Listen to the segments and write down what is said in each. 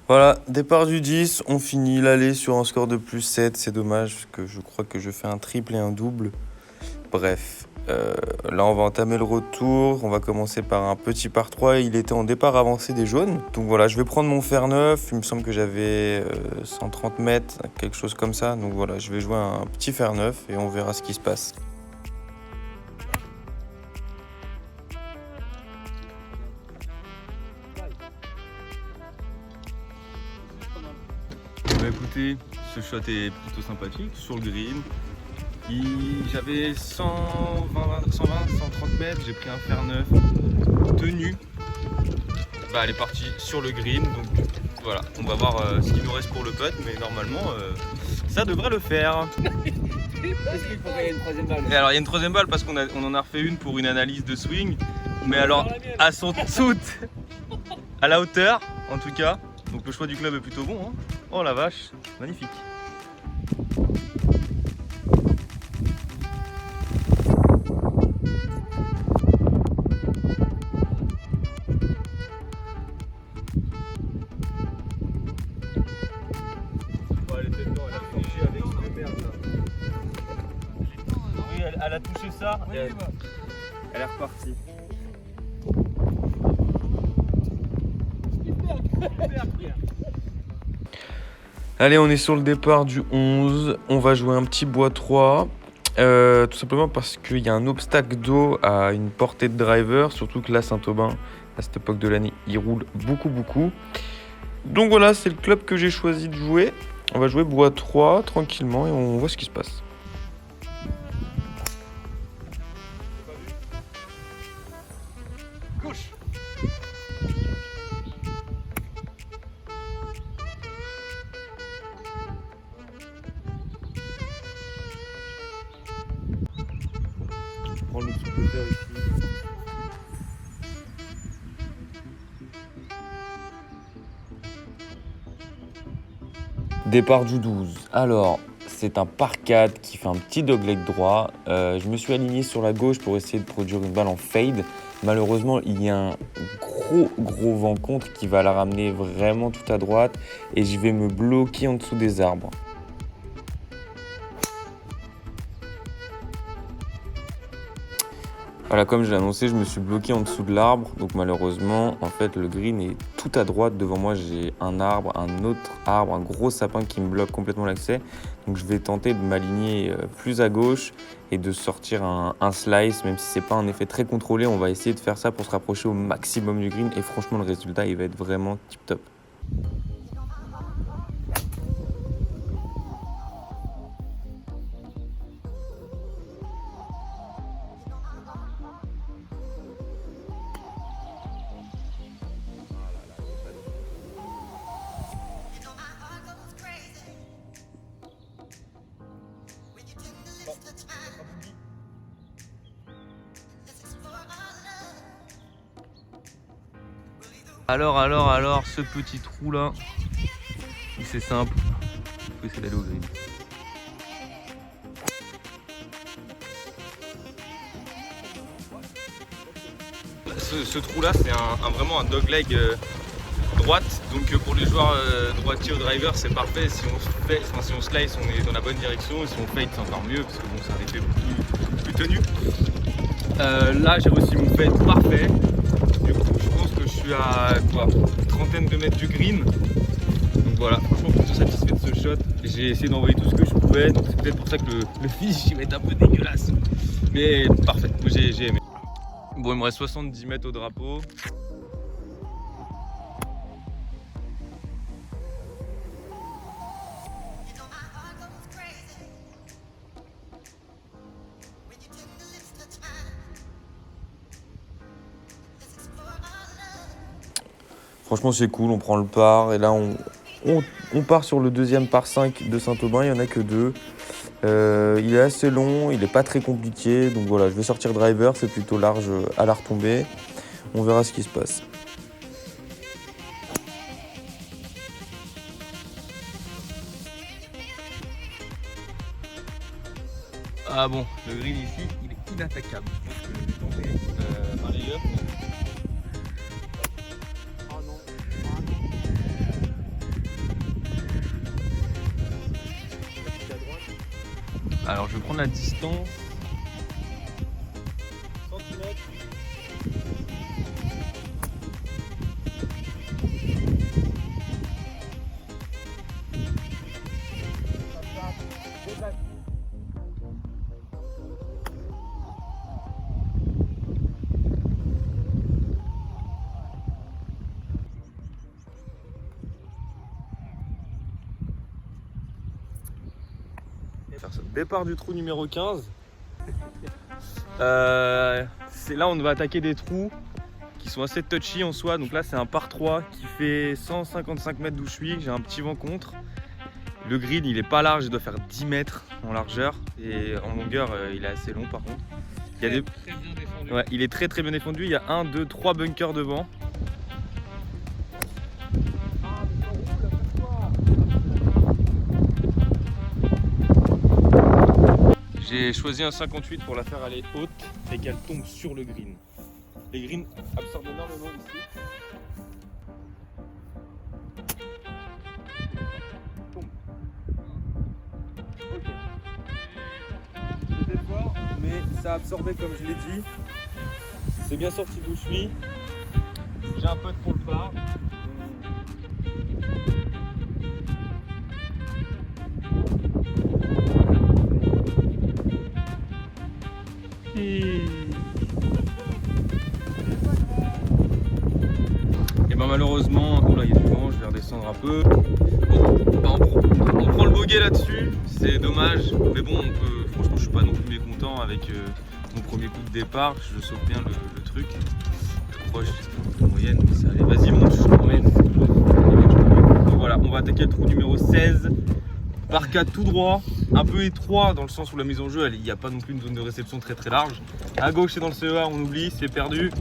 Voilà, départ du 10, on finit l'aller sur un score de plus 7, c'est dommage parce que je crois que je fais un triple et un double. Bref, là on va entamer le retour, on va commencer par un petit par 3, il était en départ avancé des jaunes. Donc voilà, je vais prendre mon fer neuf, il me semble que j'avais 130 mètres, quelque chose comme ça. Donc voilà, je vais jouer un petit fer neuf et on verra ce qui se passe. Bah écoutez, ce shot est plutôt sympathique sur le green. J'avais 120, 130 mètres, j'ai pris un fer neuf tenu. Bah elle est partie sur le green, donc voilà, on va voir ce qu'il nous reste pour le putt, mais normalement ça devrait le faire. Est-ce qu'il faut qu'il y ait une troisième balle? Et alors il y a une troisième balle parce qu'on en a refait une pour une analyse de swing, mais alors à son toute, à la hauteur en tout cas. Donc le choix du club est plutôt bon, hein. Oh la vache, magnifique. Oui, elle a touché ça, oui, elle est repartie. Allez, on est sur le départ du 11, on va jouer un petit bois 3, tout simplement parce qu'il y a un obstacle d'eau à une portée de driver, surtout que là, Saint-Aubin, à cette époque de l'année, il roule beaucoup. Donc voilà, c'est le club que j'ai choisi de jouer. On va jouer bois 3 tranquillement et on voit ce qui se passe. Gauche. Prends le sous de terre ici. Départ du 12. Alors, c'est un par 4 qui fait un petit dogleg droit. Je me suis aligné sur la gauche pour essayer de produire une balle en fade. Malheureusement, il y a un gros vent contre qui va la ramener vraiment tout à droite et je vais me bloquer en dessous des arbres. Voilà, comme je l'ai annoncé, je me suis bloqué en dessous de l'arbre. Donc malheureusement, en fait, le green est tout à droite. Devant moi, j'ai un arbre, un autre arbre, un gros sapin qui me bloque complètement l'accès. Donc je vais tenter de m'aligner plus à gauche et de sortir un slice. Même si c'est pas un effet très contrôlé, on va essayer de faire ça pour se rapprocher au maximum du green. Et franchement, le résultat, il va être vraiment tip top. Alors, ce petit trou là, c'est simple, il faut essayer d'aller au green. Ce trou là, c'est vraiment un dogleg droite, donc pour les joueurs droitiers au driver, c'est parfait. Si on slice, on est dans la bonne direction, et si on fade, c'est encore mieux parce que bon, c'est un effet plus tenu. Là, j'ai reçu mon fade parfait. Du coup, je pense que je suis à une trentaine de mètres du green. Donc voilà, franchement, je suis satisfait de ce shot. J'ai essayé d'envoyer tout ce que je pouvais, donc c'est peut-être pour ça que le finish il va être un peu dégueulasse. Mais parfait, moi j'ai aimé. Bon, il me reste 70 mètres au drapeau. Franchement, c'est cool, on prend le par et là on part sur le deuxième par 5 de Saint-Aubin, il n'y en a que 2. Il est assez long, il n'est pas très compliqué, donc voilà, je vais sortir driver, c'est plutôt large à la retombée. On verra ce qui se passe. Ah bon, le green ici, il est inattaquable. Je vais tenter un lay-up. Alors je vais prendre la distance. Centimètres. Départ du trou numéro 15. C'est là on va attaquer des trous qui sont assez touchy en soi. Donc là c'est un par 3 qui fait 155 mètres d'où je suis. J'ai un petit vent contre. Le green il est pas large, il doit faire 10 mètres en largeur. Et en longueur il est assez long par contre. Il, y a des... très bien défendu. Ouais, il est très bien défendu. Il y a 1, 2, 3 bunkers devant. J'ai choisi un 58 pour la faire aller haute et qu'elle tombe sur le green. Les greens absorbent énormément ici. Tombe. Ok. C'était fort, mais ça a absorbé comme je l'ai dit. C'est bien sorti d'où je suis. J'ai un pote pour le par. Et ben malheureusement, oh là il y a du vent, je vais redescendre un peu. Bon, on prend le bogey là-dessus, c'est dommage, mais bon, franchement je suis pas non plus mécontent avec mon premier coup de départ, je sauve bien le truc. Proche, c'est moyenne, mais ça allait, vas-y monte, je t'emmène. Donc voilà, on va attaquer le trou numéro 16. Par 4 tout droit, un peu étroit dans le sens où la mise en jeu, il n'y a pas non plus une zone de réception très large. À gauche c'est dans le CEA, on oublie, c'est perdu.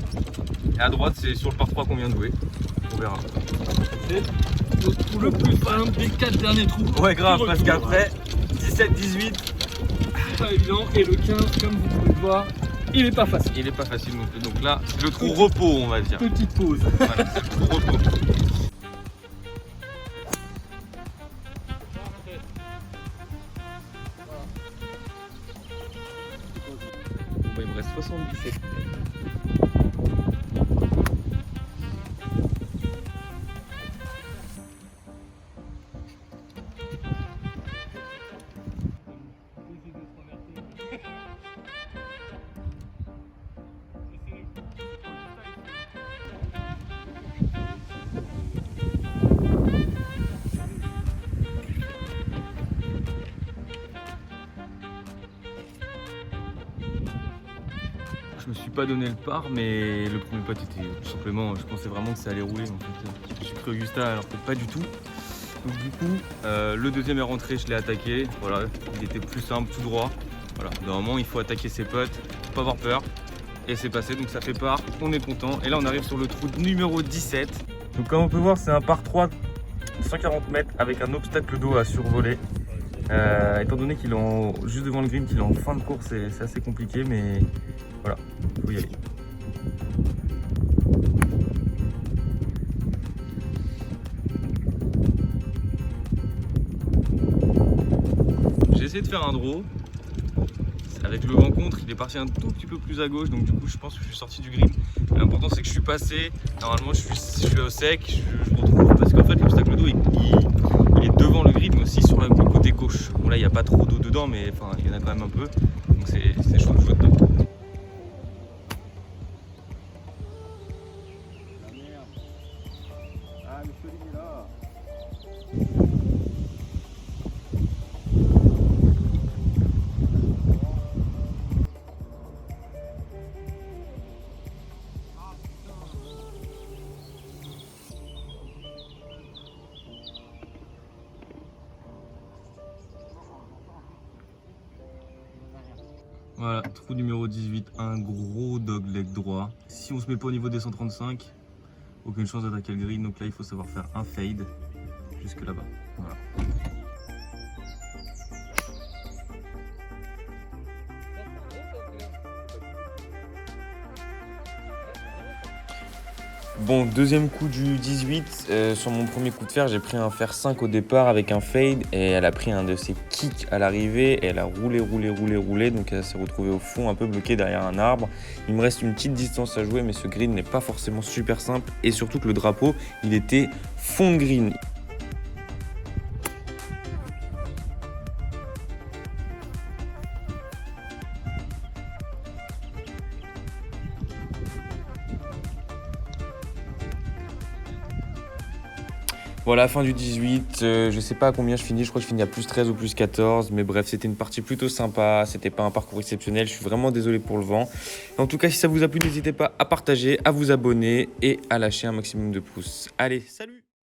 Et à droite c'est sur le par 3 qu'on vient de jouer. On verra. C'est le trou le plus simple des 4 derniers trous. Ouais grave, parce qu'après 17, 18. C'est pas évident. Et le 15, comme vous pouvez le voir, il est pas facile. Il est pas facile non plus. Donc là, le trou repos on va dire. Petite pause. Voilà, c'est le trou repos. Bon, il me reste 77. Je me suis pas donné le par, mais le premier pote était tout simplement, je pensais vraiment que ça allait rouler en fait. Je suis cru Augusta alors que pas du tout. Donc du coup, le deuxième est rentré, je l'ai attaqué. Voilà, il était plus simple, tout droit. Voilà, normalement il faut attaquer ses potes, faut pas avoir peur. Et c'est passé, donc ça fait par, on est content. Et là on arrive sur le trou numéro 17. Donc comme on peut voir, c'est un par 3 de 140 mètres avec un obstacle d'eau à survoler. Étant donné qu'il est juste devant le green, qu'il est en fin de course, c'est assez compliqué, mais voilà, faut y aller. J'ai essayé de faire un draw. Avec le vent contre, il est parti un tout petit peu plus à gauche, donc du coup je pense que je suis sorti du green. L'important c'est que je suis passé, normalement je suis au sec, je retrouve, parce qu'en fait l'obstacle d'eau il est devant le green, mais aussi sur le côté gauche. Bon là il n'y a pas trop d'eau dedans, mais enfin il y en a quand même un peu, donc c'est chaud de jouer dedans. Voilà, trou numéro 18, un gros dogleg droit. Si on se met pas au niveau des 135, aucune chance d'attaquer le green, donc là il faut savoir faire un fade jusque là-bas. Voilà. Bon, deuxième coup du 18, sur mon premier coup de fer, j'ai pris un fer 5 au départ avec un fade et elle a pris un de ses kicks à l'arrivée et elle a roulé, donc elle s'est retrouvée au fond un peu bloquée derrière un arbre. Il me reste une petite distance à jouer, mais ce green n'est pas forcément super simple et surtout que le drapeau, il était fond de green. Voilà, fin du 18, je sais pas à combien je finis, je crois que je finis à plus 13 ou plus 14, mais bref, c'était une partie plutôt sympa, c'était pas un parcours exceptionnel, je suis vraiment désolé pour le vent. En tout cas, si ça vous a plu, n'hésitez pas à partager, à vous abonner et à lâcher un maximum de pouces. Allez, salut!